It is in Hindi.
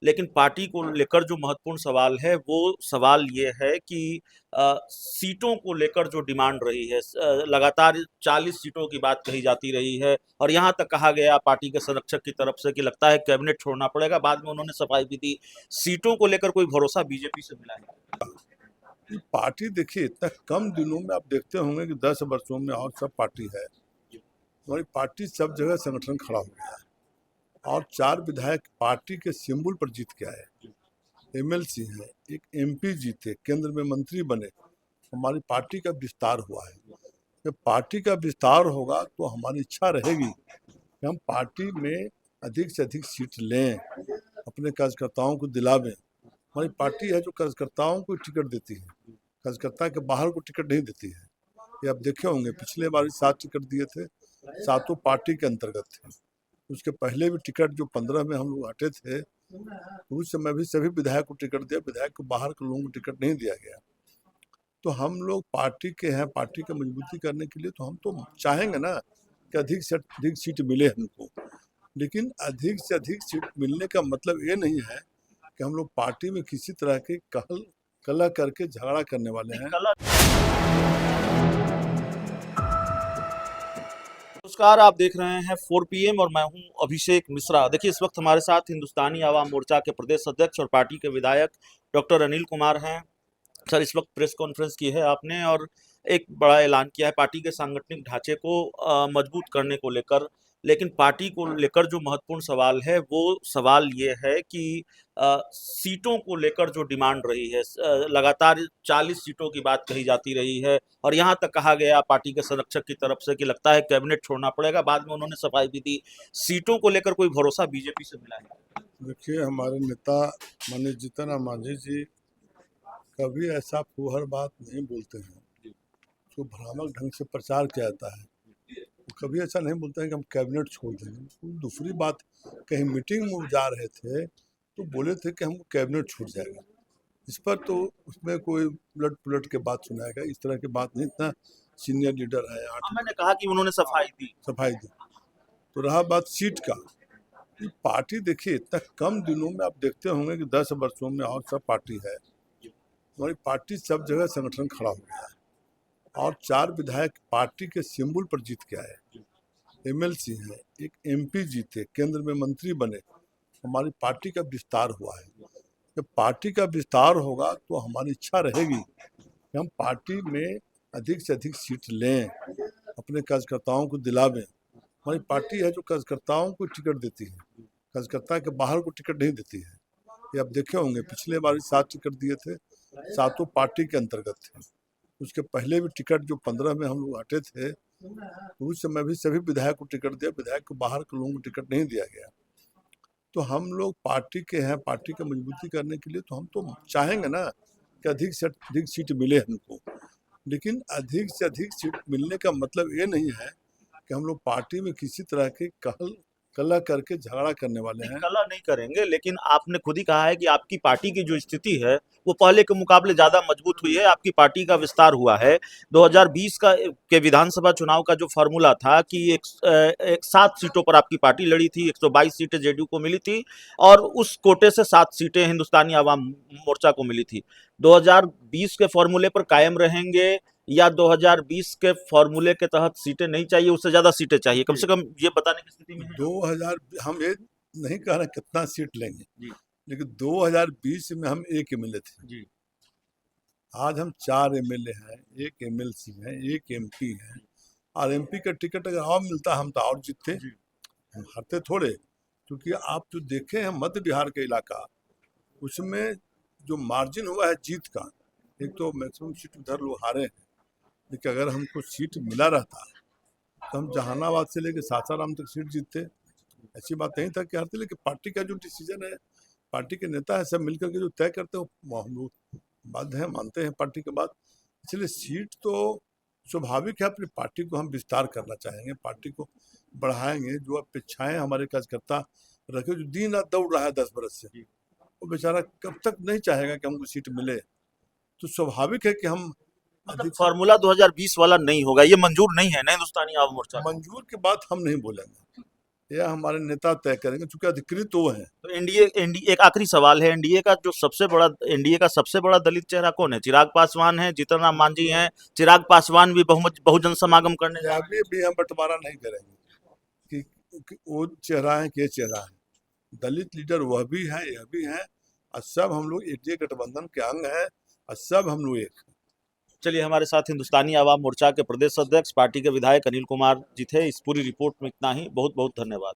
लेकिन पार्टी को लेकर जो महत्वपूर्ण सवाल है वो सवाल ये है कि सीटों को लेकर जो डिमांड रही है, लगातार 40 सीटों की बात कही जाती रही है और यहाँ तक कहा गया पार्टी के संरक्षक की तरफ से कि लगता है कैबिनेट छोड़ना पड़ेगा। बाद में उन्होंने सफाई भी दी। सीटों को लेकर कोई भरोसा बीजेपी से मिला है? ये पार्टी देखिए, इतना कम दिनों में आप देखते होंगे कि 10 वर्षों में और सब पार्टी है। हमारी पार्टी सब जगह संगठन खड़ा हो गया है और 4 विधायक पार्टी के सिंबल पर जीत के आए, एमएलसी हैं, एक एमपी जीते, केंद्र में मंत्री बने। हमारी पार्टी का विस्तार हुआ है। जब पार्टी का विस्तार होगा तो हमारी इच्छा रहेगी कि हम पार्टी में अधिक से अधिक सीट लें, अपने कार्यकर्ताओं को दिलावें। हमारी पार्टी है जो कार्यकर्ताओं को टिकट देती है, कार्यकर्ता के बाहर को टिकट नहीं देती है। ये आप देखे होंगे, पिछले बार 7 टिकट दिए थे, 7 पार्टी के अंतर्गत थे। उसके पहले भी टिकट जो 15 में हम लोग हटे थे, उस समय भी सभी विधायक को टिकट दिया, विधायक को बाहर के लोगों को टिकट नहीं दिया गया। तो हम लोग पार्टी के हैं, पार्टी की मजबूती करने के लिए तो हम तो चाहेंगे ना कि अधिक से अधिक सीट मिले हमको। लेकिन अधिक से अधिक सीट मिलने का मतलब ये नहीं है कि हम लोग पार्टी में किसी तरह के कलह करके झगड़ा करने वाले हैं। नमस्कार, आप देख रहे हैं 4 PM और मैं हूं अभिषेक मिश्रा। देखिए, इस वक्त हमारे साथ हिंदुस्तानी आवाम मोर्चा के प्रदेश अध्यक्ष और पार्टी के विधायक डॉक्टर अनिल कुमार हैं। सर, इस वक्त प्रेस कॉन्फ्रेंस की है आपने और एक बड़ा ऐलान किया है पार्टी के सांगठनिक ढांचे को मजबूत करने को लेकर। लेकिन पार्टी को लेकर जो महत्वपूर्ण सवाल है वो सवाल ये है कि सीटों को लेकर जो डिमांड रही है, लगातार 40 सीटों की बात कही जाती रही है और यहाँ तक कहा गया पार्टी के संरक्षक की तरफ से कि लगता है कैबिनेट छोड़ना पड़ेगा। बाद में उन्होंने सफाई भी दी। सीटों को लेकर कोई भरोसा बीजेपी से मिला है? देखिए, हमारे नेता माननीय जीतन राम मांझी जी कभी ऐसा फूहड़ बात नहीं बोलते हैं जो भ्रामक ढंग से प्रचार किया जाता है। वो कभी ऐसा नहीं बोलते हैं कि हम कैबिनेट छोड़ देंगे। दूसरी बात, कहीं मीटिंग में वो जा रहे थे तो बोले थे कि हमको कैबिनेट छूट जाएगा। इस पर तो उसमें कोई उलट पुलट के बात सुनाएगा, इस तरह की बात नहीं। इतना सीनियर लीडर है, 8 मैंने कहा कि उन्होंने सफाई दी। तो रहा बात सीट का, ये पार्टी देखिए, इतना कम दिनों में आप देखते होंगे कि 10 वर्षों में और सब पार्टी है। हमारी पार्टी सब जगह संगठन खड़ा हो गया है और 4 विधायक पार्टी के सिंबल पर जीत के आए, एमएलसी हैं, एक एमपी जीते, केंद्र में मंत्री बने। हमारी पार्टी का विस्तार हुआ है। जब पार्टी का विस्तार होगा तो हमारी इच्छा रहेगी कि हम पार्टी में अधिक से अधिक सीट लें, अपने कार्यकर्ताओं को दिलावें। हमारी पार्टी है जो कार्यकर्ताओं को टिकट देती है, कार्यकर्ता के बाहर को टिकट नहीं देती है। ये आप देखे होंगे, पिछले बार 7 टिकट दिए थे, 7 पार्टी के अंतर्गत थे। उसके पहले भी टिकट जो 15 में हम लोग हटे थे, उस समय भी सभी विधायक को टिकट दिया, विधायक को बाहर के लोगों को टिकट नहीं दिया गया। तो हम लोग पार्टी के हैं, पार्टी की मजबूती करने के लिए तो हम तो चाहेंगे ना कि अधिक से अधिक सीट मिले हमको। लेकिन अधिक से अधिक सीट मिलने का मतलब ये नहीं है कि हम लोग पार्टी में किसी तरह के कलह करके झगड़ा करने वाले हैं। कलह नहीं करेंगे, लेकिन आपने खुद ही कहा है कि आपकी पार्टी की जो स्थिति है वो पहले के मुकाबले ज्यादा मजबूत हुई है, आपकी पार्टी का विस्तार हुआ है। 2020 के विधानसभा चुनाव का जो फॉर्मूला था कि एक 7 सीटों पर आपकी पार्टी लड़ी थी, 122 सीटें जेडीयू को मिली थी और उस कोटे से 7 सीटें हिंदुस्तानी आवाम मोर्चा को मिली थी। 2020 के फॉर्मूले पर कायम रहेंगे या 2020 के फॉर्मूले के तहत सीटें नहीं चाहिए, उससे ज्यादा सीटें चाहिए? कम से कम ये बताने की स्थिति में है? 2000, हम ये नहीं कह रहे कितना सीट लेंगे जी, लेकिन 2020 में हम एक एमएलए थे जी। आज हम 4 एमएलए हैं, एक एमएलसी है, एक एमपी है और एमपी का टिकट अगर और मिलता हम तो और जीतते। हम हारते थोड़े, क्योंकि आप जो देखे हैं मध्य बिहार का इलाका, उसमें जो मार्जिन हुआ है जीत का, एक तो मैक्सिमम सीट उधर लोग हारे हैं। लेकिन अगर हमको सीट मिला रहता तो हम जहानाबाद से लेकर सासाराम तक सीट जीतते। ऐसी बात नहीं था कि हारते, लेकिन पार्टी का जो डिसीजन है, पार्टी के नेता है, सब मिलकर के जो तय करते हैं वो हम लोग बाध्य हैं, मानते हैं पार्टी के बात। इसलिए सीट तो स्वाभाविक है, अपनी पार्टी को हम विस्तार करना चाहेंगे, पार्टी को बढ़ाएंगे। जो अपेक्षाएं हमारे कार्यकर्ता रखे, जो दिन रात दौड़ रहा है 10 बरस से, वो बेचारा कब तक नहीं चाहेगा कि हमको सीट मिले। तो स्वाभाविक है कि हम मतलब फॉर्मूला 2020 वाला नहीं होगा, ये मंजूर नहीं है ना हिंदुस्तानी आवाम मोर्चा? मंजूर की बात हम नहीं बोलेंगे, यह हमारे नेता तय करेंगे, चूंकि अधिकृत वो हैं। तो एनडीए एक आखिरी सवाल है, एनडीए का सबसे बड़ा दलित चेहरा कौन है? चिराग पासवान है, जीतन राम मांझी हैं, चिराग पासवान भी बहुजन समागम करने जा रहे अभी भी हम बंटवारा नहीं करेंगे कि वो चेहरा है कि ये चेहरा है। दलित लीडर वह भी है, यह भी है, और सब हम लोग एनडीए गठबंधन के अंग है, और सब हम लोग एक हैं। चलिए, हमारे साथ हिंदुस्तानी आवाम मोर्चा के प्रदेश अध्यक्ष, पार्टी के विधायक अनिल कुमार जी थे। इस पूरी रिपोर्ट में इतना ही। बहुत बहुत धन्यवाद।